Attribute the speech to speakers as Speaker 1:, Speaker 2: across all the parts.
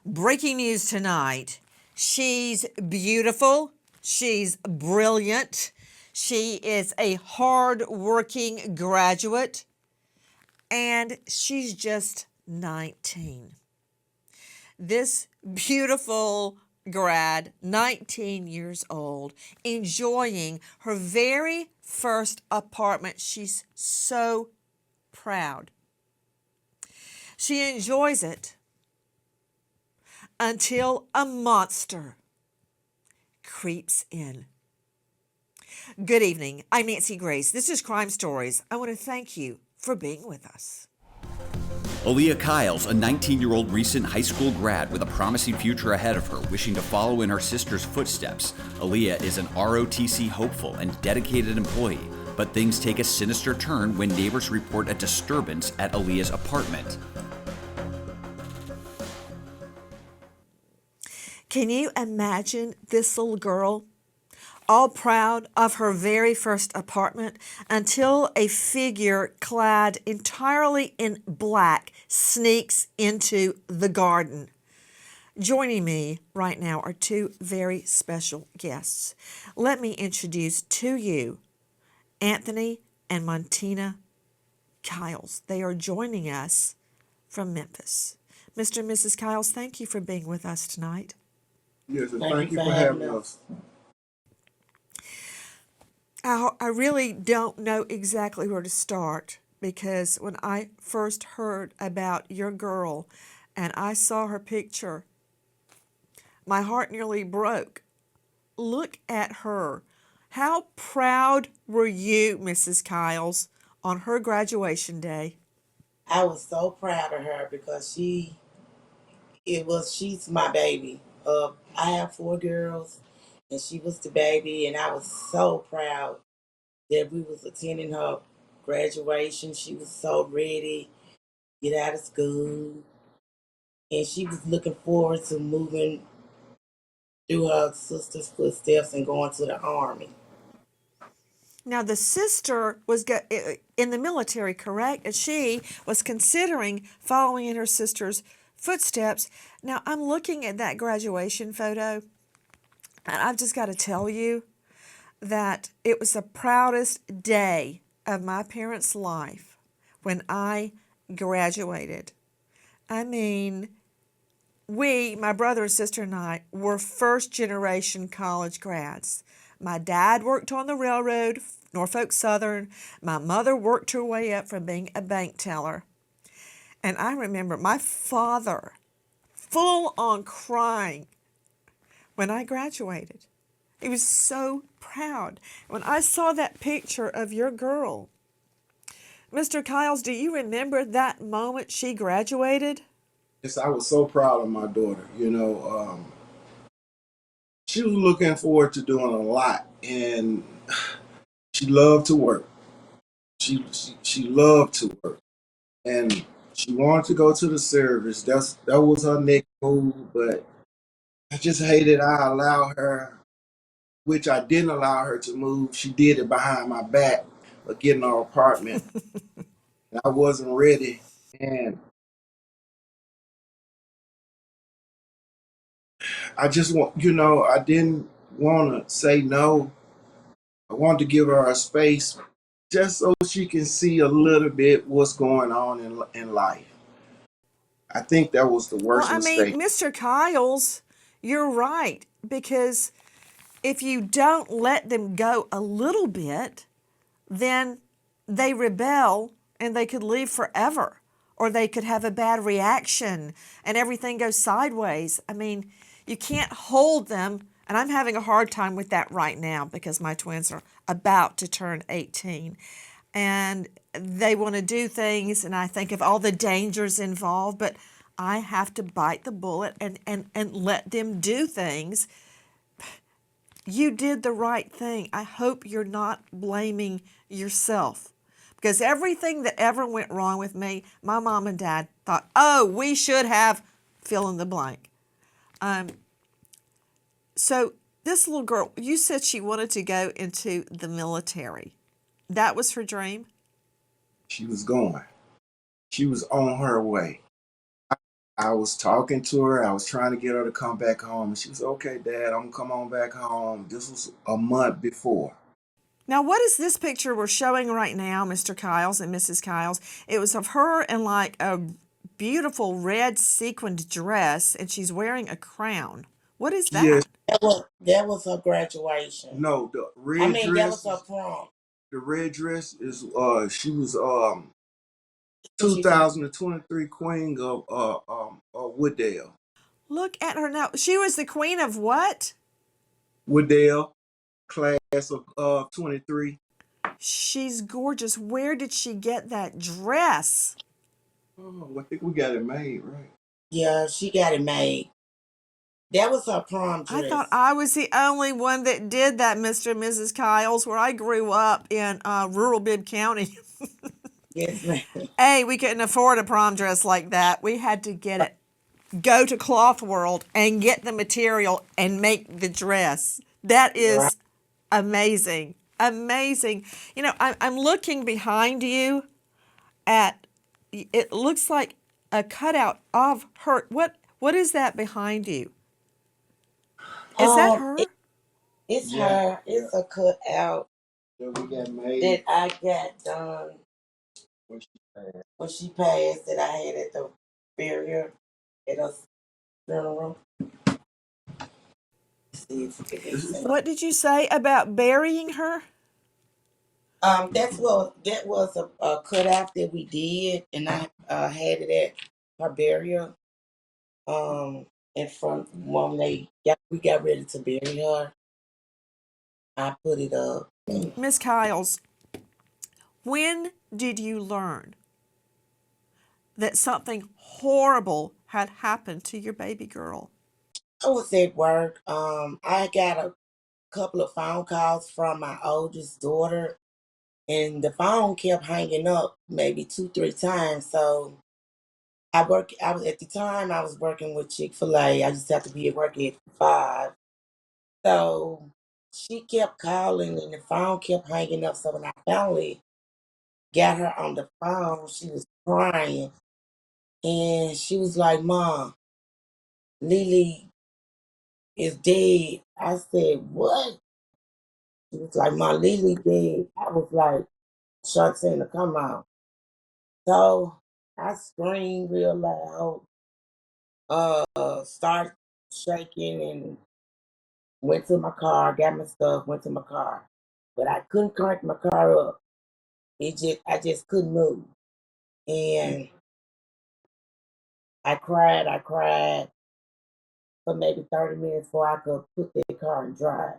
Speaker 1: Breaking news tonight. She's beautiful. She's brilliant. She is a hard-working graduate. And she's just 19. This beautiful grad, 19 years old, enjoying her very first apartment. She's so proud. She enjoys it until a monster creeps in. Good evening. I'm Nancy Grace. This is Crime Stories. I want to thank you for being with us.
Speaker 2: Aaliyah Kyles, a 19-year-old recent high school grad with a promising future ahead of her, wishing to follow in her sister's footsteps. Aaliyah is an ROTC hopeful and dedicated employee, but things take a sinister turn when neighbors report a disturbance at Aaliyah's apartment.
Speaker 1: Can you imagine this little girl, all proud of her very first apartment, until a figure clad entirely in black sneaks into the garden? Joining me right now are two very special guests. Let me introduce to you Anthony and Montina Kyles. They are joining us from Memphis. Mr. and Mrs. Kyles, thank you for being with us tonight.
Speaker 3: Yes, and thank you for having us.
Speaker 1: I really don't know exactly where to start, because when I first heard about your girl and I saw her picture, my heart nearly broke. Look at her. How proud were you, Mrs. Kyles, on her graduation day?
Speaker 4: I was so proud of her because she's my baby. I have 4 girls, and she was the baby, and I was so proud that we was attending her graduation. She was so ready to get out of school, and she was looking forward to moving through her sister's footsteps and going to the army.
Speaker 1: Now, the sister was in the military, correct? And she was considering following in her sister's footsteps. Now, I'm looking at that graduation photo, and I've just got to tell you that it was the proudest day of my parents' life when I graduated. I mean, my brother and sister and I, were first-generation college grads. My dad worked on the railroad, Norfolk Southern. My mother worked her way up from being a bank teller. And I remember my father full on crying when I graduated. He was so proud. When I saw that picture of your girl, Mr. Kyles, do you remember that moment she graduated?
Speaker 3: Yes, I was so proud of my daughter. She was looking forward to doing a lot, and she loved to work. She loved to work, and she wanted to go to the service. That was her next move, but I just hated I allowed her, which I didn't allow her to move. She did it behind my back of getting our apartment. And I wasn't ready, and I just I didn't want to say no. I wanted to give her a space just so she can see a little bit what's going on in life. I think that was the
Speaker 1: Well,
Speaker 3: worst
Speaker 1: I mean,
Speaker 3: mistake.
Speaker 1: Mr. Kyles, you're right, because if you don't let them go a little bit, then they rebel and they could leave forever, or they could have a bad reaction and everything goes sideways. I mean, you can't hold them, and I'm having a hard time with that right now because my twins are about to turn 18 and they want to do things, and I think of all the dangers involved, but I have to bite the bullet and let them do things. You did the right thing. I hope you're not blaming yourself, because everything that ever went wrong with me, my mom and dad thought, oh, we should have fill in the blank. So this little girl, you said she wanted to go into the military. That was her dream?
Speaker 3: She was going. She was on her way. I was talking to her. I was trying to get her to come back home. And she was, okay, Dad, I'm going to come on back home. This was a month before.
Speaker 1: Now, what is this picture we're showing right now, Mr. Kyles and Mrs. Kyles? It was of her in like a beautiful red sequined dress, and she's wearing a crown. What is
Speaker 3: Yes.
Speaker 1: that?
Speaker 4: That was her graduation.
Speaker 3: No, the
Speaker 4: I
Speaker 3: red
Speaker 4: mean, that was
Speaker 3: dress
Speaker 4: her
Speaker 3: is,
Speaker 4: prom.
Speaker 3: the red dress is, she was,
Speaker 4: What she said?
Speaker 3: 2023 Queen of, Wooddale.
Speaker 1: Look at her now. She was the queen of what?
Speaker 3: Wooddale, class of, 23.
Speaker 1: She's gorgeous. Where did she get that dress?
Speaker 3: Oh, I think we got it made, right?
Speaker 4: Yeah, she got it made. That was her prom
Speaker 1: I thought
Speaker 4: dress.
Speaker 1: I was the only one that did that, Mr. and Mrs. Kyles, where I grew up in rural Bibb County.
Speaker 4: Yes, ma'am.
Speaker 1: Hey, we couldn't afford a prom dress like that. We had to get it, go to Cloth World and get the material and make the dress. That
Speaker 4: Right.
Speaker 1: is amazing. Amazing. You know, I'm looking behind you at, it looks like a cutout of her. What is that behind you? Is that her?
Speaker 4: It's
Speaker 3: Yeah,
Speaker 4: her.
Speaker 3: yeah.
Speaker 4: It's a cutout
Speaker 3: That we got made
Speaker 4: that I got done
Speaker 3: when she passed.
Speaker 4: when she passed that I had at the burial at a funeral. Let's see if it
Speaker 3: This
Speaker 4: is
Speaker 3: is,
Speaker 4: in-
Speaker 1: What did you say about burying her?
Speaker 4: that was a cutout that we did, and I had it at her burial. And from when we got ready to bury her, I put it up.
Speaker 1: Miss Kyles, when did you learn that something horrible had happened to your baby girl?
Speaker 4: I was at work. I got a couple of phone calls from my oldest daughter, and the phone kept hanging up maybe 2, 3 times. So I was at the time I was working with Chick-fil-A. I just have to be at work at 5. So she kept calling, and the phone kept hanging up. So when I finally got her on the phone, she was crying, and she was like, "Mom, Lily is dead." I said, "What?" She was like, "My Lily dead." I was like, Shantina, come on. So I screamed real loud, start shaking, and went to my car, got my stuff, went to my car. But I couldn't crank my car up. I just couldn't move. And I cried for maybe 30 minutes before I could put that car and drive.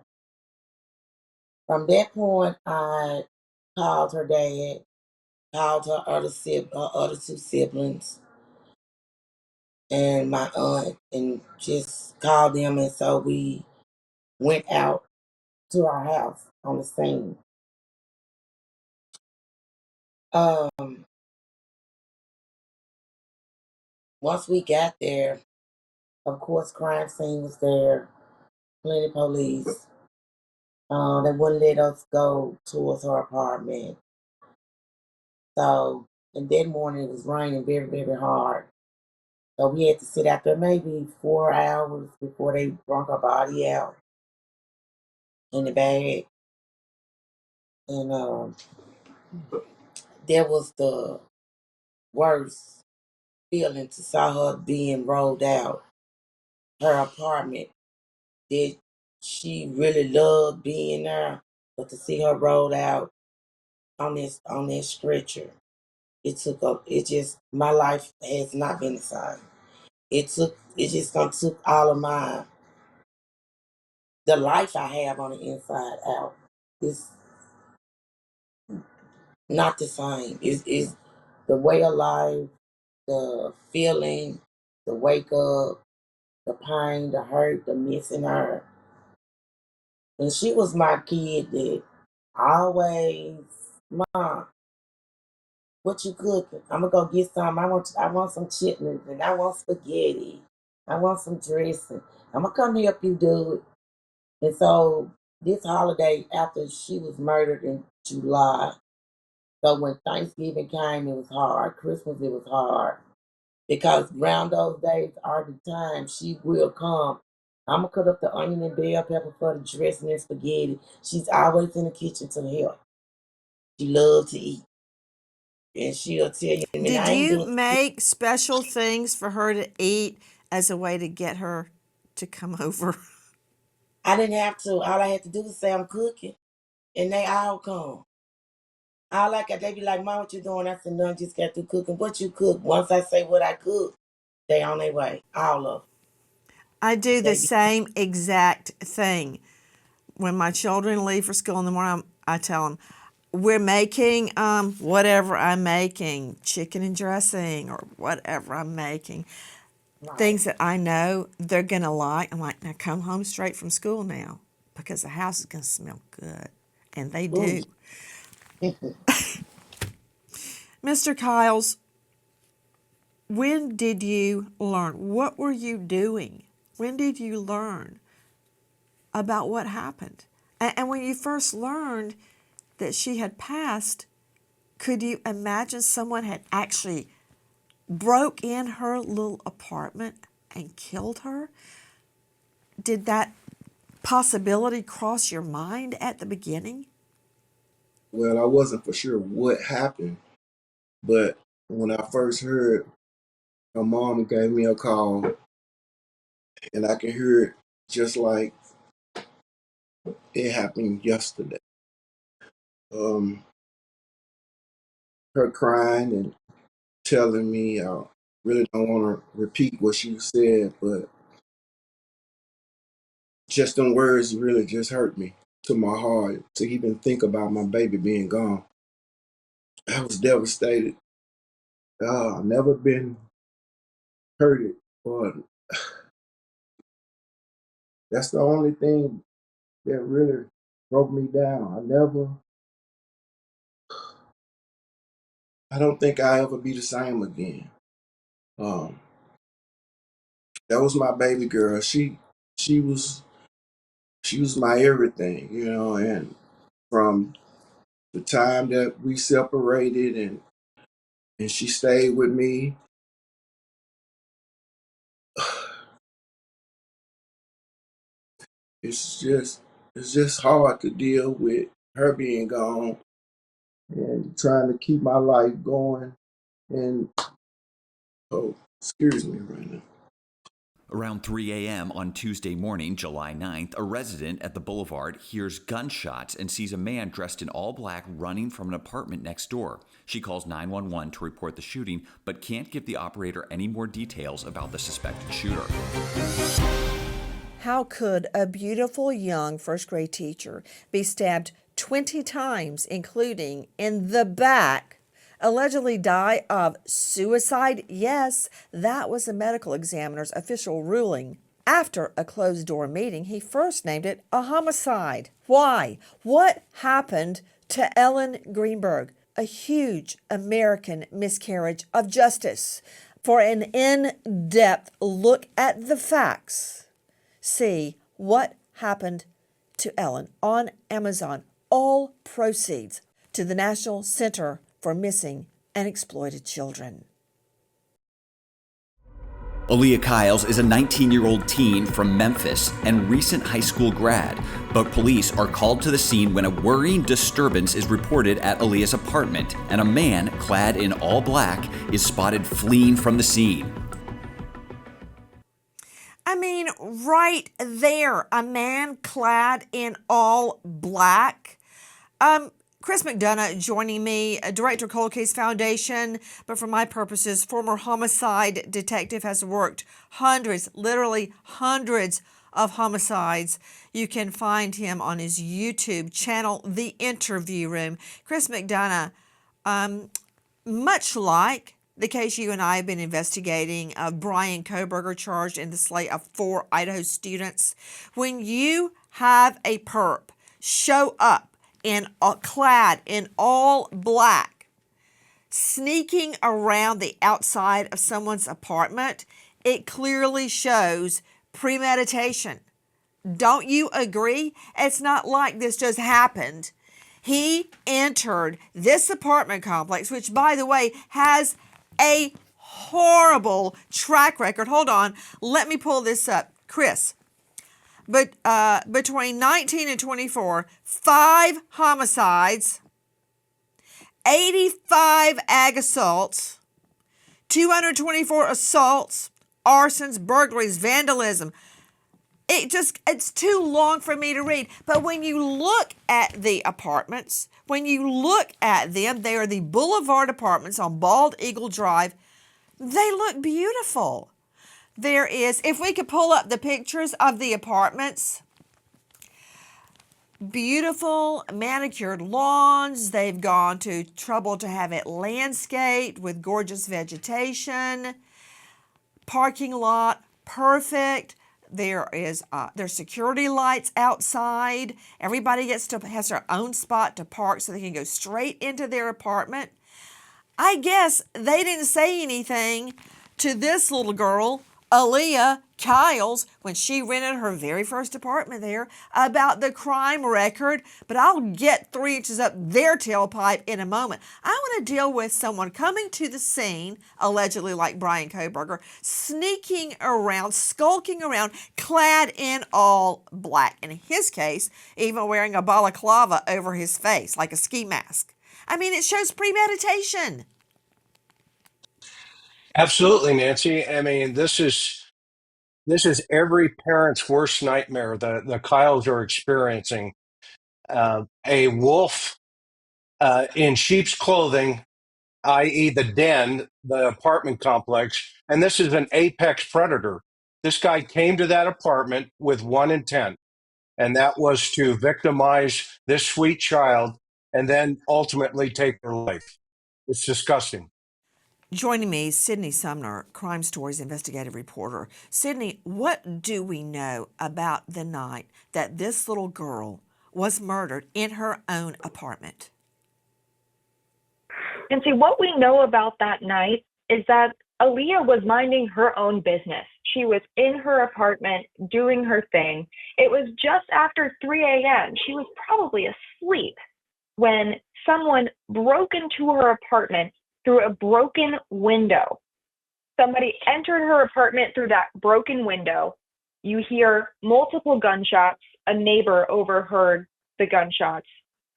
Speaker 4: From that point, I called her dad, called her other 2 siblings, and my aunt, and just called them. And so we went out to our house on the scene. Um, Once we got there, of course, crime scene was there, plenty of police. They wouldn't let us go towards her apartment. So, and that morning it was raining very, very hard. So we had to sit out there maybe 4 hours before they brought her body out in the bag. And that was the worst feeling to saw her being rolled out her apartment. That she really loved being there, but to see her rolled out on this stretcher, it just my life has not been the same. It just gonna took all of the life I have on the inside out. It's not the same. It's the way of life, the feeling, the wake up, the pain, the hurt, the missing her. And she was my kid that always, Mom, what you cooking? I'm gonna go get some. I want some chitlins, and I want spaghetti. I want some dressing. I'm gonna come help you do it. And so this holiday after she was murdered in July. So when Thanksgiving came, it was hard. Christmas, it was hard. because around those days are the time she will come. I'm gonna cut up the onion and bell pepper for the dressing and spaghetti. She's always in the kitchen to help. She loves to eat, and she'll tell you, I mean,
Speaker 1: Did
Speaker 4: I ain't
Speaker 1: you
Speaker 4: doing.
Speaker 1: make special things for her to eat as a way to get her to come over?
Speaker 4: I didn't have to. All I had to do was say I'm cooking, and they all come. All I got, they be like, "Mom, what you doing?" I said, "No, I just got through cooking." What you cook? Once I say what I cook, they on their way. All of them.
Speaker 1: I do the
Speaker 4: They be,
Speaker 1: same exact thing. When my children leave for school in the morning, I tell them, we're making whatever I'm making, chicken and dressing or whatever I'm making.
Speaker 4: right.
Speaker 1: Things that I know they're going to like. I'm like, now come home straight from school now because the house is going to smell good. And they
Speaker 4: Ooh.
Speaker 1: do. Mr. Kyles, when did you learn? What were you doing? When did you learn about what happened? And when you first learned that she had passed, could you imagine someone had actually broke in her little apartment and killed her? Did that possibility cross your mind at the beginning?
Speaker 3: Well, I wasn't for sure what happened, but when I first heard, my mom gave me a call, and I can hear it just like it happened yesterday. Um, her crying and telling me, I really don't want to repeat what she said, but just them words really just hurt me to my heart to even think about my baby being gone. I was devastated. I've never been hurted, but that's the only thing that really broke me down. I don't think I'll ever be the same again. Um, that was my baby girl. She was she was my everything, and from the time that we separated and she stayed with me, it's just hard to deal with her being gone and trying to keep my life going. And oh, excuse me right now.
Speaker 2: Around 3 a.m. on Tuesday morning, July 9th, a resident at the Boulevard hears gunshots and sees a man dressed in all black running from an apartment next door. She calls 911 to report the shooting, but can't give the operator any more details about the suspected shooter.
Speaker 1: How could a beautiful young first grade teacher be stabbed 20 times, including in the back, allegedly die of suicide? Yes, that was the medical examiner's official ruling. After a closed-door meeting, he first named it a homicide. Why? What happened to Ellen Greenberg? A huge American miscarriage of justice. For an in-depth look at the facts, see What Happened to Ellen on Amazon. All proceeds to the National Center for Missing and Exploited Children.
Speaker 2: Aaliyah Kyles is a 19-year-old teen from Memphis and recent high school grad, but police are called to the scene when a worrying disturbance is reported at Aaliyah's apartment, and a man clad in all black is spotted fleeing from the scene.
Speaker 1: I mean, right there, a man clad in all black. Chris McDonough joining me, Director Cold Case Foundation, but for my purposes, former homicide detective, has worked hundreds, literally hundreds of homicides. You can find him on his YouTube channel, The Interview Room. Chris McDonough, much like the case you and I have been investigating of Brian Koberger charged in the slate of 4 Idaho students, when you have a perp show up clad in all black, sneaking around the outside of someone's apartment, it clearly shows premeditation. Don't you agree? It's not like this just happened. He entered this apartment complex, which, by the way, has a horrible track record. Hold on. Let me pull this up. Chris, but between 19 and 24, 5 homicides, 85 ag assaults, 224 assaults, arsons, burglaries, vandalism. It's too long for me to read. But when you look at the apartments, when you look at them, they are the Boulevard apartments on Bald Eagle Drive. They look beautiful. There is, if we could pull up the pictures of the apartments, beautiful manicured lawns. They've gone to trouble to have it landscaped with gorgeous vegetation. Parking lot, perfect. There's security lights outside. Everybody has their own spot to park so they can go straight into their apartment. I guess they didn't say anything to this little girl, Aaliyah Kyles, when she rented her very first apartment there, about the crime record, but I'll get 3 inches up their tailpipe in a moment. I want to deal with someone coming to the scene, allegedly like Brian Koberger, sneaking around, skulking around, clad in all black. In his case, even wearing a balaclava over his face, like a ski mask. I mean, it shows premeditation.
Speaker 5: Absolutely, Nancy. I mean, this is every parent's worst nightmare. The Kyles are experiencing a wolf in sheep's clothing, i.e., the den, the apartment complex, and this is an apex predator. This guy came to that apartment with one intent, and that was to victimize this sweet child and then ultimately take her life. It's disgusting.
Speaker 1: Joining me, Sydney Sumner, Crime Stories investigative reporter. Sydney, what do we know about the night that this little girl was murdered in her own apartment?
Speaker 6: And see, what we know about that night is that Aaliyah was minding her own business. She was in her apartment doing her thing. It was just after 3 a.m. She was probably asleep when someone broke into her apartment through a broken window. Somebody entered her apartment through that broken window. You hear multiple gunshots. A neighbor overheard the gunshots,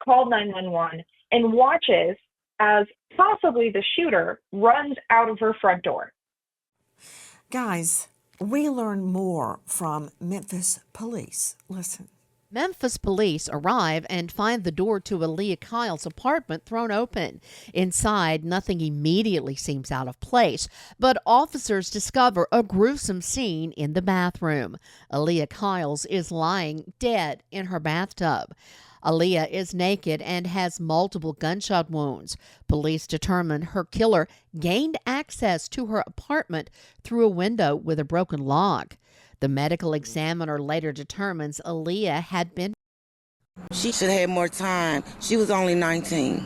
Speaker 6: called 911, and watches as possibly the shooter runs out of her front door.
Speaker 1: Guys, we learn more from Memphis police. Listen.
Speaker 7: Memphis police arrive and find the door to Aaliyah Kyles' apartment thrown open. Inside, nothing immediately seems out of place, but officers discover a gruesome scene in the bathroom. Aaliyah Kyles is lying dead in her bathtub. Aaliyah is naked and has multiple gunshot wounds. Police determine her killer gained access to her apartment through a window with a broken lock. The medical examiner later determines Aaliyah had been.
Speaker 4: She should have had more time. She was only 19.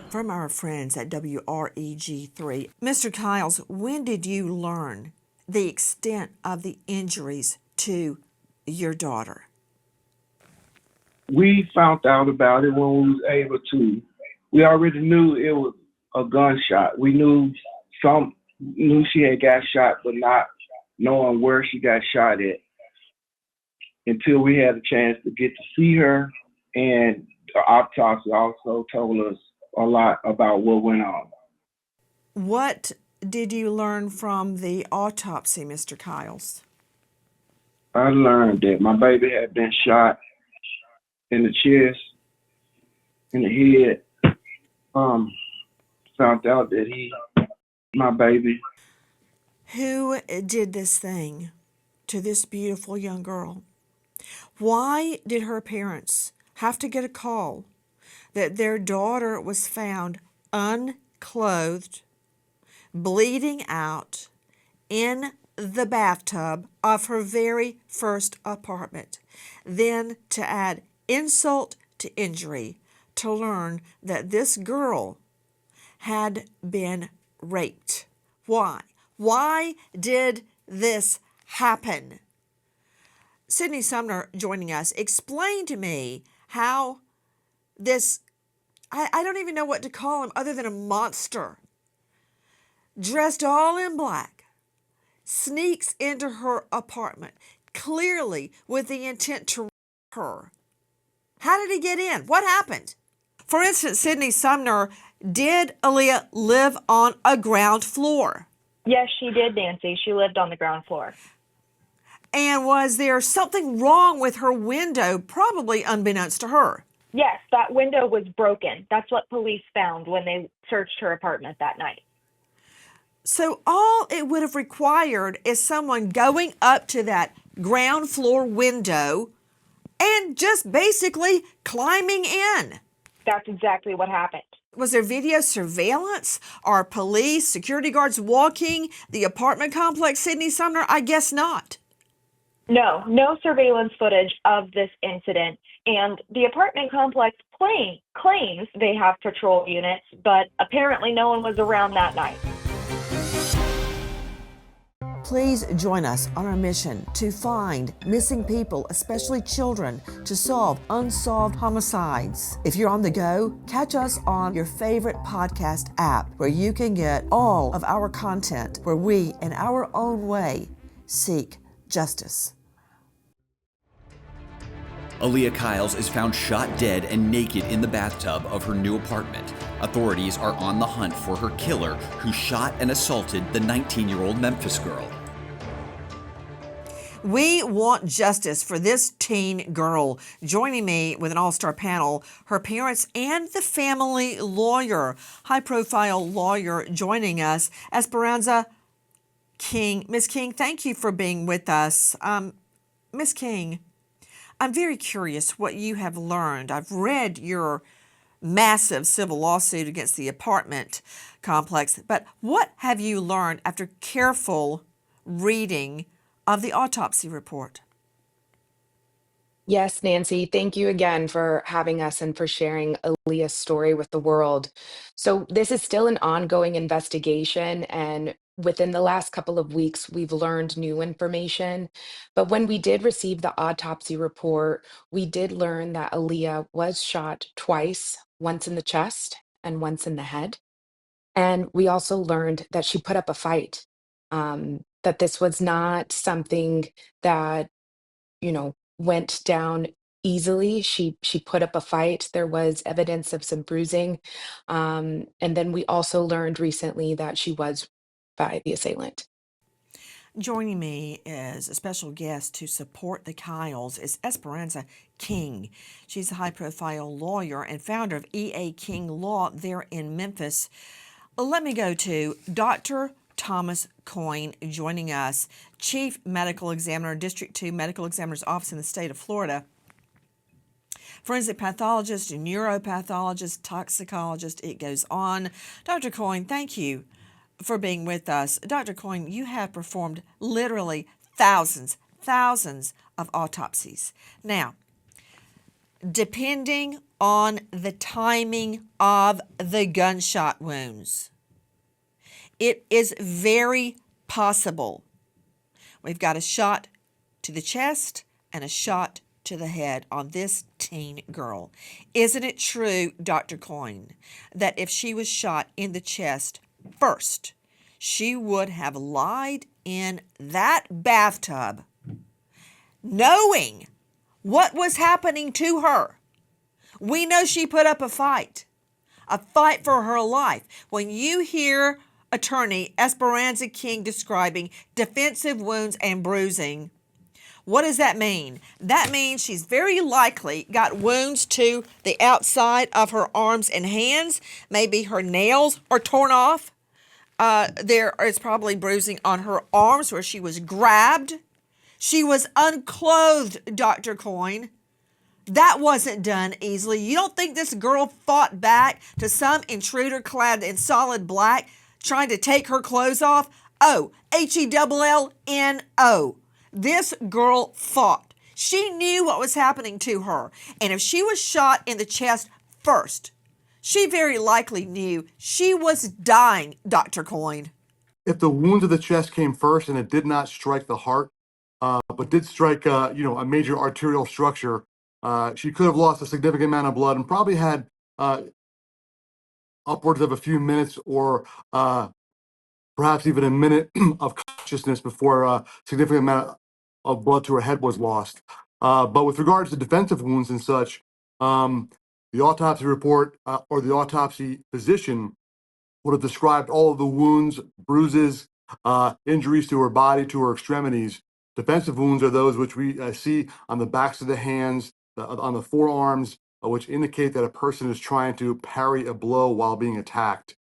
Speaker 1: From our friends at WREG3, Mr. Kyles, when did you learn the extent of the injuries to your daughter?
Speaker 8: We found out about it when we was able to. We already knew it was a gunshot. We knew she had got shot, but not knowing where she got shot at until we had a chance to get to see her. And the autopsy also told us a lot about what went on.
Speaker 1: What did you learn from the autopsy, Mr. Kyles?
Speaker 8: I learned that my baby had been shot in the chest, in the head. Found out that my baby.
Speaker 1: Who did this thing to this beautiful young girl? Why did her parents have to get a call that their daughter was found unclothed, bleeding out in the bathtub of her very first apartment? Then to add insult to injury, to learn that this girl had been raped. Why? Why did this happen? Sydney Sumner joining us. Explain to me how this, I don't even know what to call him other than a monster, dressed all in black, sneaks into her apartment, clearly with the intent to rape her. How did he get in? What happened? For instance, Sydney Sumner, did Aaliyah live on a ground floor?
Speaker 6: Yes, she did, Nancy. She lived on the ground floor.
Speaker 1: And was there something wrong with her window, probably unbeknownst to her?
Speaker 6: Yes, that window was broken. That's what police found when they searched her apartment that night.
Speaker 1: So all it would have required is someone going up to that ground floor window and just basically climbing in.
Speaker 6: That's exactly what happened.
Speaker 1: Was there video surveillance? Are police, security guards walking the apartment complex, Sydney Sumner? I guess not.
Speaker 6: No surveillance footage of this incident. And the apartment complex claims they have patrol units, but apparently no one was around that night.
Speaker 1: Please join us on our mission to find missing people, especially children, to solve unsolved homicides. If you're on the go, catch us on your favorite podcast app where you can get all of our content where we, in our own way, seek justice.
Speaker 2: Aaliyah Kyles is found shot dead and naked in the bathtub of her new apartment. Authorities are on the hunt for her killer who shot and assaulted the 19-year-old Memphis girl.
Speaker 1: We want justice for this teen girl. Joining me with an all-star panel, her parents and the family lawyer, high-profile lawyer joining us, Esperanza King. Ms. King, thank you for being with us. Ms. King, I'm very curious what you have learned. I've read your massive civil lawsuit against the apartment complex, but what have you learned after careful reading of the autopsy report?
Speaker 9: Yes, Nancy, thank you again for having us and for sharing Aaliyah's story with the world. So, this is still an ongoing investigation, and within the last couple of weeks, we've learned new information. But when we did receive the autopsy report, we did learn that Aaliyah was shot twice, once in the chest and once in the head. And we also learned that she put up a fight, that this was not something that went down easily. She put up a fight. There was evidence of some bruising. And then we also learned recently that she was by the assailant.
Speaker 1: Joining me as a special guest to support the Kyles is Esperanza King. She's a high-profile lawyer and founder of E.A. King Law there in Memphis. Let me go to Dr. Thomas Coyne joining us, Chief Medical Examiner, District 2 Medical Examiner's Office in the state of Florida. Forensic pathologist, neuropathologist, toxicologist, it goes on. Dr. Coyne, thank you for being with us. Dr. Coyne, you have performed literally thousands of autopsies. Now, depending on the timing of the gunshot wounds, it is very possible we've got a shot to the chest and a shot to the head on this teen girl. Isn't it true, Dr. Coyne, that if she was shot in the chest first, she would have lied in that bathtub knowing what was happening to her? We know she put up a fight for her life. When you hear attorney Esperanza King describing defensive wounds and bruising, what does that mean? That means she's very likely got wounds to the outside of her arms and hands. Maybe her nails are torn off. There is probably bruising on her arms where she was grabbed. She was unclothed, Dr. Coyne. That wasn't done easily. You don't think this girl fought back to some intruder clad in solid black trying to take her clothes off? Oh, Hellno. This girl fought. She knew what was happening to her. And if she was shot in the chest first, she very likely knew she was dying, Dr. Coyne.
Speaker 10: If the wound to the chest came first and it did not strike the heart, but did strike, a major arterial structure, she could have lost a significant amount of blood and probably had upwards of a few minutes or perhaps even a minute of consciousness before a significant amount of blood to her head was lost. But with regards to defensive wounds and such, the autopsy report or the autopsy physician would have described all of the wounds, bruises, injuries to her body, to her extremities. Defensive wounds are those which we see on the backs of the hands, on the forearms, which indicate that a person is trying to parry a blow while being attacked.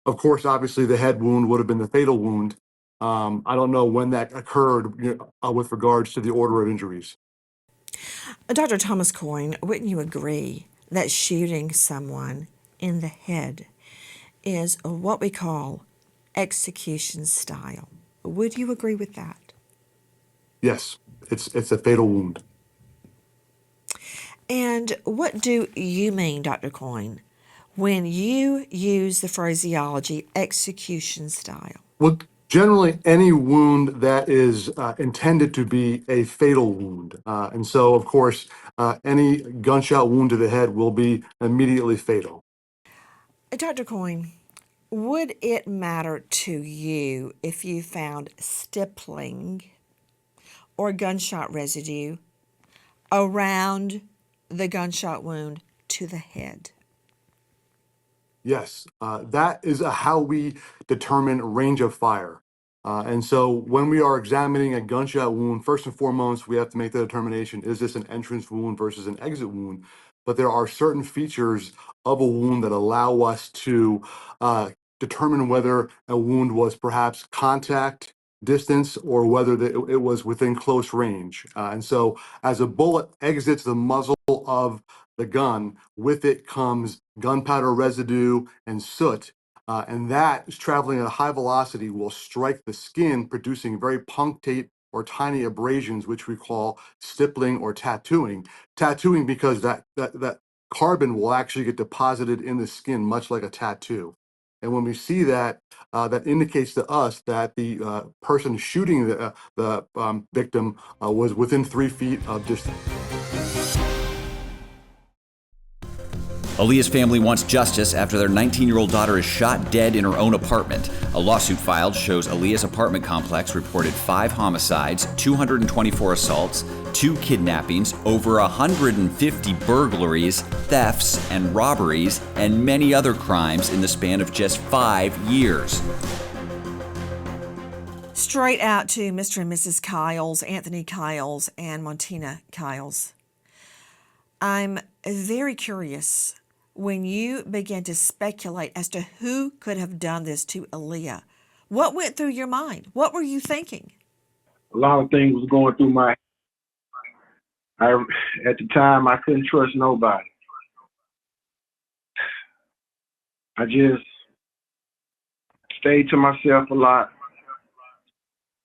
Speaker 10: Of course, obviously, the head wound would have been the fatal wound. I don't know when that occurred with regards to the order of injuries.
Speaker 1: Dr. Thomas Coyne, wouldn't you agree that shooting someone in the head is what we call execution style? Would you agree with that?
Speaker 10: Yes, it's a fatal wound.
Speaker 1: And what do you mean, Dr. Coyne, when you use the phraseology execution style?
Speaker 10: Well, generally, any wound that is intended to be a fatal wound. And so, of course, any gunshot wound to the head will be immediately fatal.
Speaker 1: Dr. Coyne, would it matter to you if you found stippling or gunshot residue around the gunshot wound to the head?
Speaker 10: Yes, that is how we determine range of fire. And so when we are examining a gunshot wound, first and foremost, we have to make the determination, is this an entrance wound versus an exit wound? But there are certain features of a wound that allow us to determine whether a wound was perhaps contact, distance, or whether it was within close range. And so as a bullet exits the muzzle of the gun, with it comes gunpowder residue and soot, and that is traveling at a high velocity will strike the skin, producing very punctate or tiny abrasions, which we call stippling or tattooing. Tattooing because that carbon will actually get deposited in the skin, much like a tattoo. And when we see that, that indicates to us that the person shooting the victim was within 3 feet of distance.
Speaker 2: Aaliyah's family wants justice after their 19-year-old daughter is shot dead in her own apartment. A lawsuit filed shows Aaliyah's apartment complex reported 5 homicides, 224 assaults, 2 kidnappings, over 150 burglaries, thefts, and robberies, and many other crimes in the span of just 5 years.
Speaker 1: Straight out to Mr. and Mrs. Kyles, Anthony Kyles, and Montina Kyles. I'm very curious when you began to speculate as to who could have done this to Aaliyah. What went through your mind? What were you thinking?
Speaker 8: A lot of things was going through my. At the time, I couldn't trust nobody. I just stayed to myself a lot.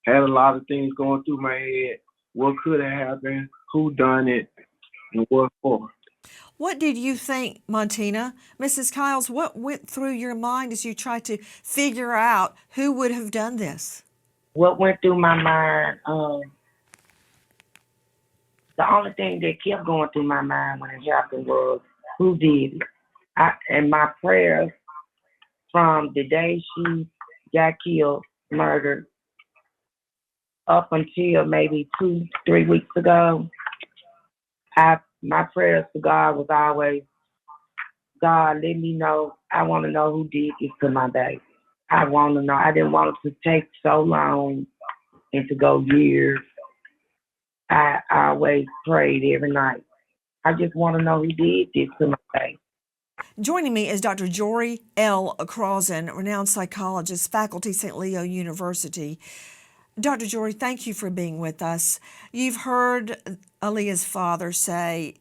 Speaker 8: Had a lot of things going through my head. What could have happened? Who done it? And what for?
Speaker 1: What did you think, Montina? Mrs. Kyles, what went through your mind as you tried to figure out who would have done this?
Speaker 4: What went through my mind, the only thing that kept going through my mind when it happened was who did it. And my prayers from the day she got killed, murdered, up until maybe 2-3 weeks ago, my prayers to God was always, God, let me know. I want to know who did this to my baby. I want to know. I didn't want it to take so long and to go years. I always prayed every night. I just want to know who did this to my baby.
Speaker 1: Joining me is Dr. Jory L. Crausen, renowned psychologist, faculty, St. Leo University. Dr. Jory, thank you for being with us. You've heard Aaliyah's father say,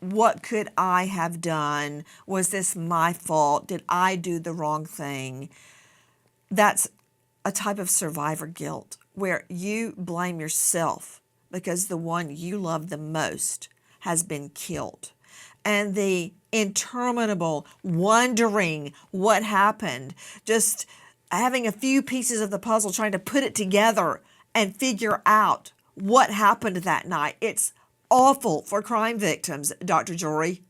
Speaker 1: what could I have done? Was this my fault? Did I do the wrong thing? That's a type of survivor guilt where you blame yourself because the one you love the most has been killed. And the interminable wondering what happened, just having a few pieces of the puzzle, trying to put it together and figure out what happened that night. It's awful for crime victims, Dr. Jory.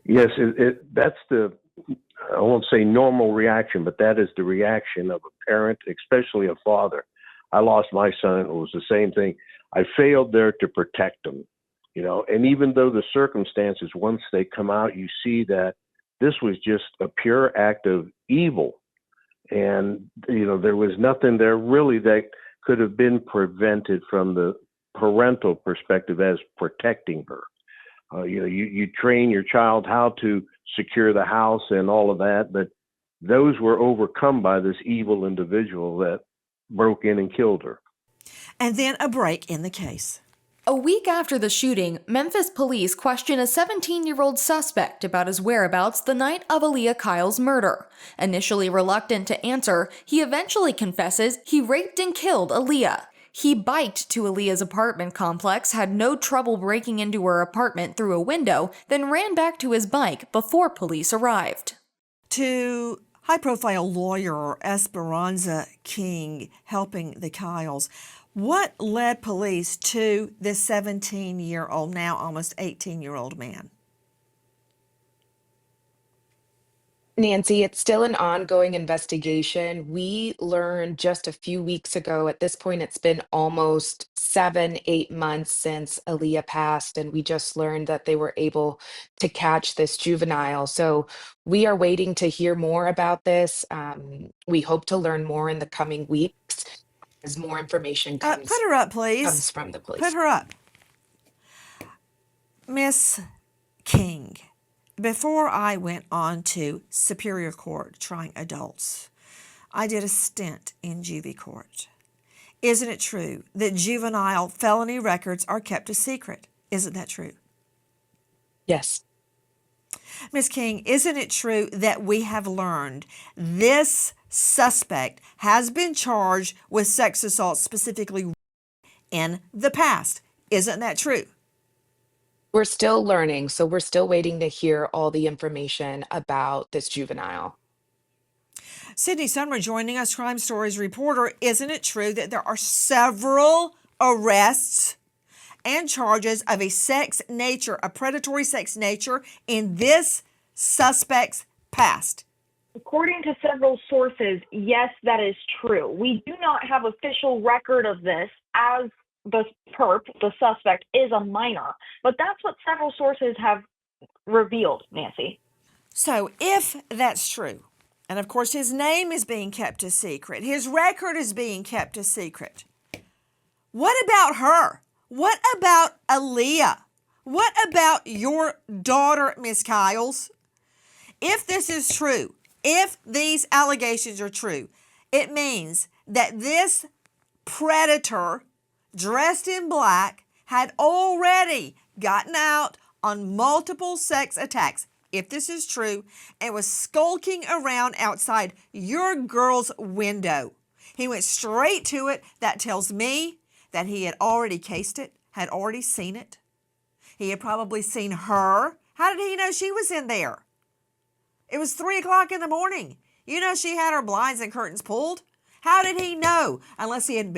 Speaker 11: Yes, that's the I won't say normal reaction, but that is the reaction of a parent, especially a father. I lost my son. It was the same thing. I failed there to protect him, and even though the circumstances, once they come out, you see that this was just a pure act of evil. And, there was nothing there really that could have been prevented from the parental perspective as protecting her. You train your child how to secure the house and all of that, but those were overcome by this evil individual that broke in and killed her.
Speaker 1: And then a break in the case.
Speaker 12: A week after the shooting, Memphis police question a 17-year-old suspect about his whereabouts the night of Aaliyah Kyles' murder. Initially reluctant to answer, he eventually confesses he raped and killed Aaliyah. He biked to Aaliyah's apartment complex, had no trouble breaking into her apartment through a window, then ran back to his bike before police arrived.
Speaker 1: To high-profile lawyer Esperanza King helping the Kyles, what led police to this 17-year-old, now almost 18-year-old man?
Speaker 9: Nancy, it's still an ongoing investigation. We learned just a few weeks ago, at this point, it's been almost 7, 8 months since Aaliyah passed, and we just learned that they were able to catch this juvenile. So we are waiting to hear more about this. We hope to learn more in the coming weeks as more information
Speaker 1: Put her up, please.
Speaker 9: comes from the police.
Speaker 1: Put her up. Miss King, before I went on to Superior Court trying adults, I did a stint in juvie court. Isn't it true that juvenile felony records are kept a secret? Isn't that true?
Speaker 9: Yes.
Speaker 1: Ms. King, isn't it true that we have learned this suspect has been charged with sex assault specifically in the past? Isn't that true?
Speaker 9: We're still learning, so we're still waiting to hear all the information about this juvenile.
Speaker 1: Sydney Summer joining us, Crime Stories reporter. Isn't it true that there are several arrests and charges of a predatory sex nature in this suspect's past?
Speaker 6: According to several sources, yes, that is true. We do not have official record of this, as the suspect, is a minor. But that's what several sources have revealed, Nancy.
Speaker 1: So if that's true, and of course his name is being kept a secret, his record is being kept a secret, what about her? What about Aaliyah? What about your daughter, Miss Kyles? If this is true, if these allegations are true, it means that this predator dressed in black had already gotten out on multiple sex attacks, if this is true, and was skulking around outside your girl's window. He went straight to it. That tells me that he had already cased it, had already seen it. He had probably seen her. How did he know she was in there? It was 3 o'clock in the morning. You know she had her blinds and curtains pulled. How did he know? Unless he had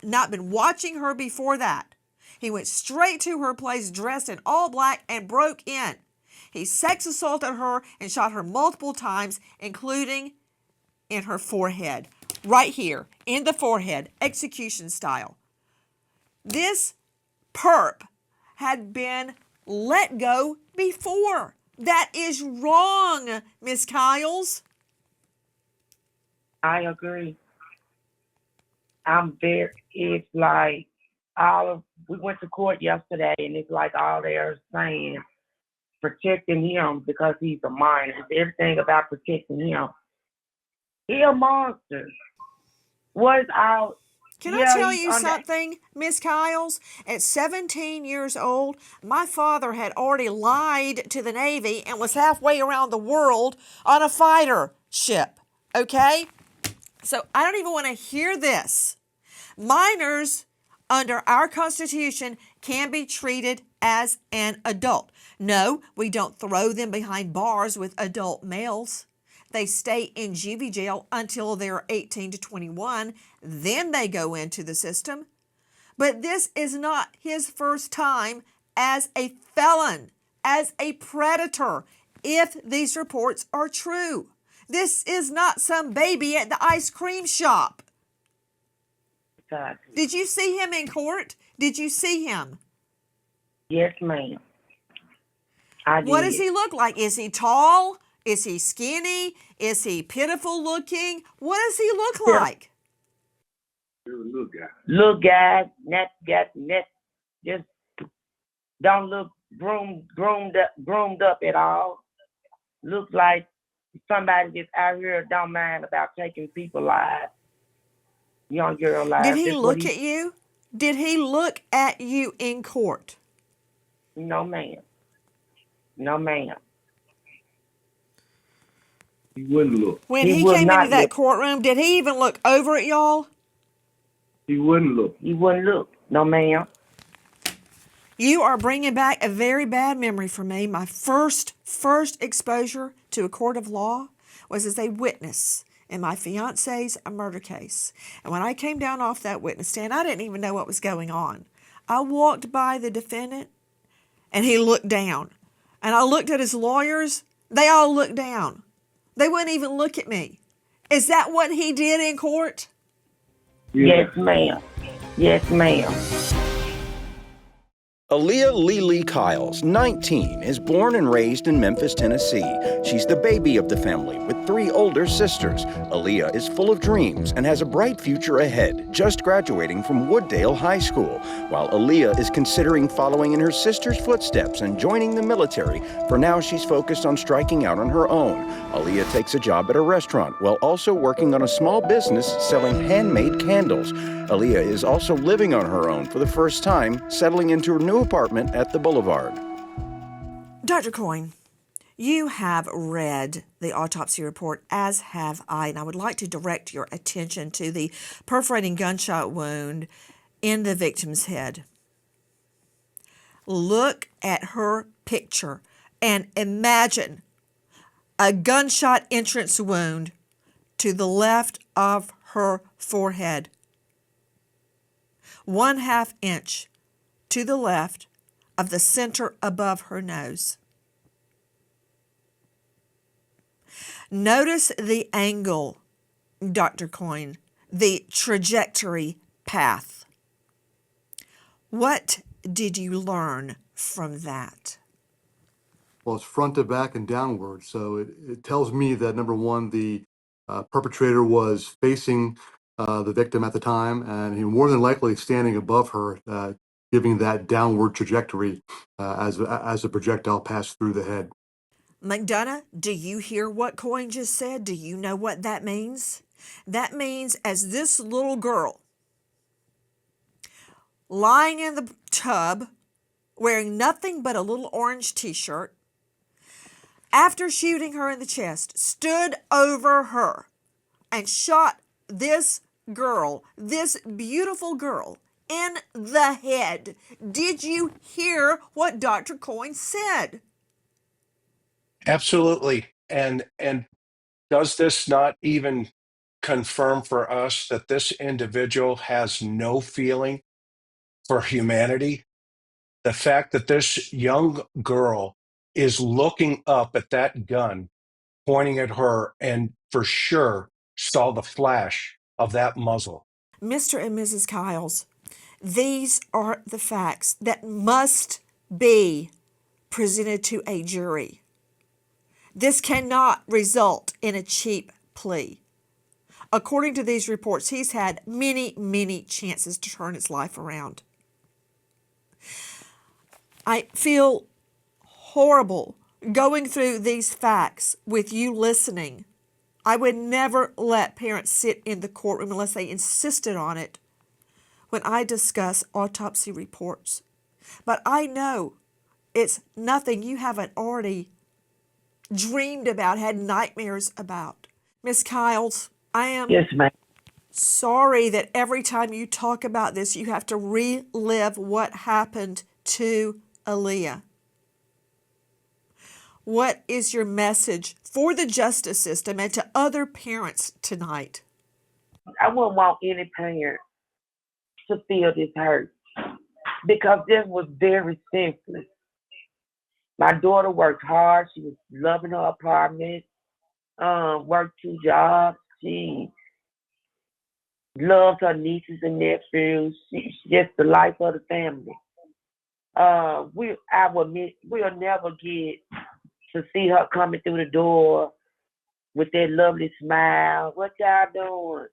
Speaker 1: not been watching her before that. He went straight to her place dressed in all black and broke in. He sex assaulted her and shot her multiple times, including in her forehead. Right here, in the forehead, execution style. This perp had been let go before. That is wrong, Miss Kyles.
Speaker 4: I agree. It's like we went to court yesterday, and it's like all they're saying, protecting him because he's a minor. It's everything about protecting him. He a monster.
Speaker 1: Can I tell you something, Miss Kyles? At 17 years old, my father had already lied to the Navy and was halfway around the world on a fighter ship, okay? So I don't even want to hear this. Minors, under our Constitution, can be treated as an adult. No, we don't throw them behind bars with adult males. They stay in juvie jail until they're 18 to 21. Then they go into the system. But this is not his first time as a felon, as a predator, if these reports are true. This is not some baby at the ice cream shop.
Speaker 4: Exactly.
Speaker 1: Did you see him in court? Did you see him?
Speaker 4: Yes, ma'am. I
Speaker 1: What
Speaker 4: did.
Speaker 1: does he look like? Is he tall? Is he skinny? Is he pitiful looking? What does he look
Speaker 4: Yeah.
Speaker 1: like?
Speaker 8: Little guy.
Speaker 4: Little guy, just don't look groomed up at all. Looks like somebody that's out here don't mind about taking people's lives, young girl lives.
Speaker 1: Did he
Speaker 4: That's
Speaker 1: look at you? Did he look at you in court?
Speaker 4: No, ma'am. No, ma'am.
Speaker 8: He wouldn't look.
Speaker 1: When
Speaker 4: He
Speaker 1: he
Speaker 4: would
Speaker 1: came
Speaker 4: not
Speaker 1: into that
Speaker 4: look.
Speaker 1: courtroom, did he even look over at y'all?
Speaker 8: He wouldn't look.
Speaker 4: He wouldn't look. No, ma'am.
Speaker 1: You are bringing back a very bad memory for me. My first exposure to a court of law was as a witness in my fiance's murder case. And when I came down off that witness stand, I didn't even know what was going on. I walked by the defendant and he looked down. And I looked at his lawyers. They all looked down. They wouldn't even look at me. Is that what he did in court?
Speaker 4: Yes, ma'am. Yes, ma'am.
Speaker 13: Aaliyah Kyles, 19, is born and raised in Memphis, Tennessee. She's the baby of the family with 3 older sisters. Aaliyah is full of dreams and has a bright future ahead, just graduating from Wooddale High School. While Aaliyah is considering following in her sister's footsteps and joining the military, for now she's focused on striking out on her own. Aaliyah takes a job at a restaurant while also working on a small business selling handmade candles. Aaliyah is also living on her own for the first time, settling into her new apartment at the Boulevard.
Speaker 1: Dr. Coyne, you have read the autopsy report, as have I, and I would like to direct your attention to the perforating gunshot wound in the victim's head. Look at her picture and imagine a gunshot entrance wound to the left of her forehead. 1/2 inch to the left of the center above her nose. Notice the angle, Dr. Coyne, the trajectory path. What did you learn from that?
Speaker 10: Well, it's front to back and downward. So it tells me that, number one, the perpetrator was facing the victim at the time, and he more than likely standing above her, giving that downward trajectory as the projectile passed through the head.
Speaker 1: McDonough, do you hear what Coyne just said? Do you know what that means? That means as this little girl lying in the tub, wearing nothing but a little orange t-shirt, after shooting her in the chest, stood over her and shot this girl, this beautiful girl, in the head. Did you hear what Dr. Coyne said?
Speaker 5: Absolutely. And does this not even confirm for us that this individual has no feeling for humanity? The fact that this young girl is looking up at that gun, pointing at her, and for sure saw the flash of that muzzle.
Speaker 1: Mr. and Mrs. Kyles, these are the facts that must be presented to a jury. This cannot result in a cheap plea. According to these reports, he's had many, many chances to turn his life around. I feel horrible going through these facts with you listening. I would never let parents sit in the courtroom unless they insisted on it when I discuss autopsy reports. But I know it's nothing you haven't already dreamed about, had nightmares about. Miss Kyles, I am
Speaker 4: Yes, ma'am.
Speaker 1: sorry that every time you talk about this, you have to relive what happened to Aaliyah. What is your message for the justice system and to other parents tonight?
Speaker 4: I wouldn't want any parent to feel this hurt because this was very senseless. My daughter worked hard. She was loving her apartment.
Speaker 14: worked 2 jobs. She loves her nieces and nephews. She's just the life of the family. We'll never get to see her coming through the door with that lovely smile. What y'all doing?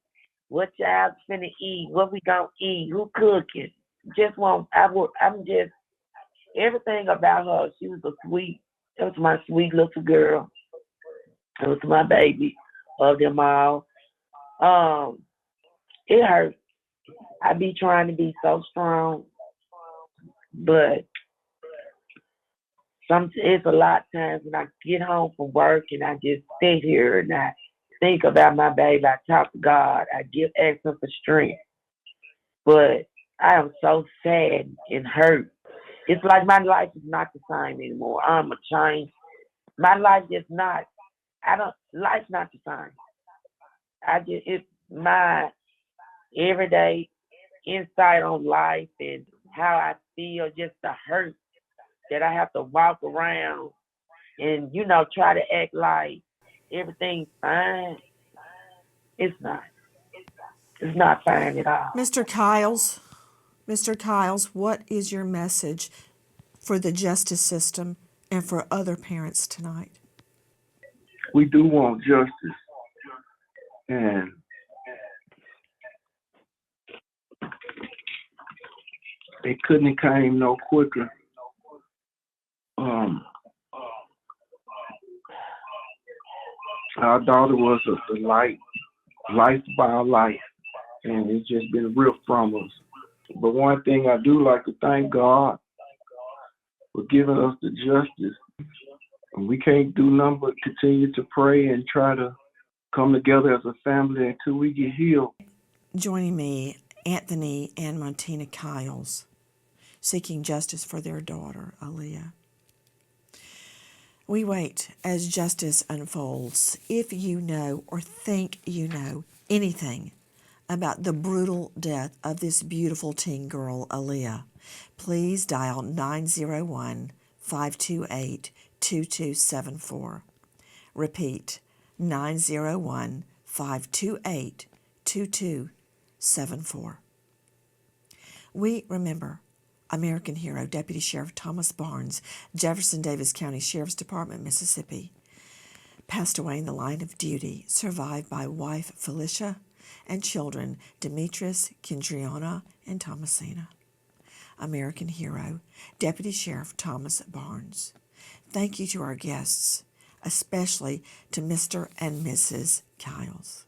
Speaker 14: What y'all finna eat? What we gonna eat? Who cooking? I'm just, everything about her. She was that was my sweet little girl. It was my baby of them all. It hurt. I be trying to be so strong, but it's a lot of times when I get home from work and I just sit here and I think about my baby. I talk to God. I ask him for strength. But I am so sad and hurt. It's like my life is not the same anymore. I'm a change. My life is not. Life's not the same. It's my everyday insight on life and how I feel, just the hurt that I have to walk around and, try to act like everything's fine. It's not. It's not fine at all.
Speaker 1: Mr. Kyles, what is your message for the justice system and for other parents tonight?
Speaker 8: We do want justice, and it couldn't have came no quicker. Our daughter was a delight, life of our life, and it's just been ripped from us. But one thing I do like to thank God for giving us the justice. And we can't do nothing but continue to pray and try to come together as a family until we get healed.
Speaker 1: Joining me, Anthony and Montina Kyles, seeking justice for their daughter, Aaliyah. We wait as justice unfolds. If you know or think you know anything about the brutal death of this beautiful teen girl, Aaliyah, please dial 901-528-2274. Repeat, 901-528-2274. We remember American hero Deputy Sheriff Thomas Barnes, Jefferson Davis County Sheriff's Department, Mississippi, passed away in the line of duty, survived by wife Felicia and children Demetrius, Kendriana, and Thomasina. American hero Deputy Sheriff Thomas Barnes. Thank you to our guests, especially to Mr. and Mrs. Kyles.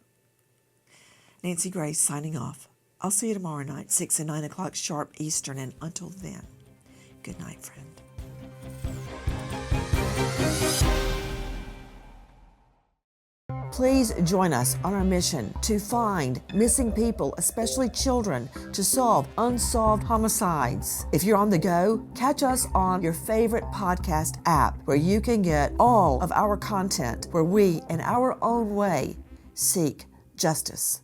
Speaker 1: Nancy Grace signing off. I'll see you tomorrow night, 6 and 9 o'clock sharp Eastern, and until then, good night, friend. Please join us on our mission to find missing people, especially children, to solve unsolved homicides. If you're on the go, catch us on your favorite podcast app where you can get all of our content where we, in our own way, seek justice.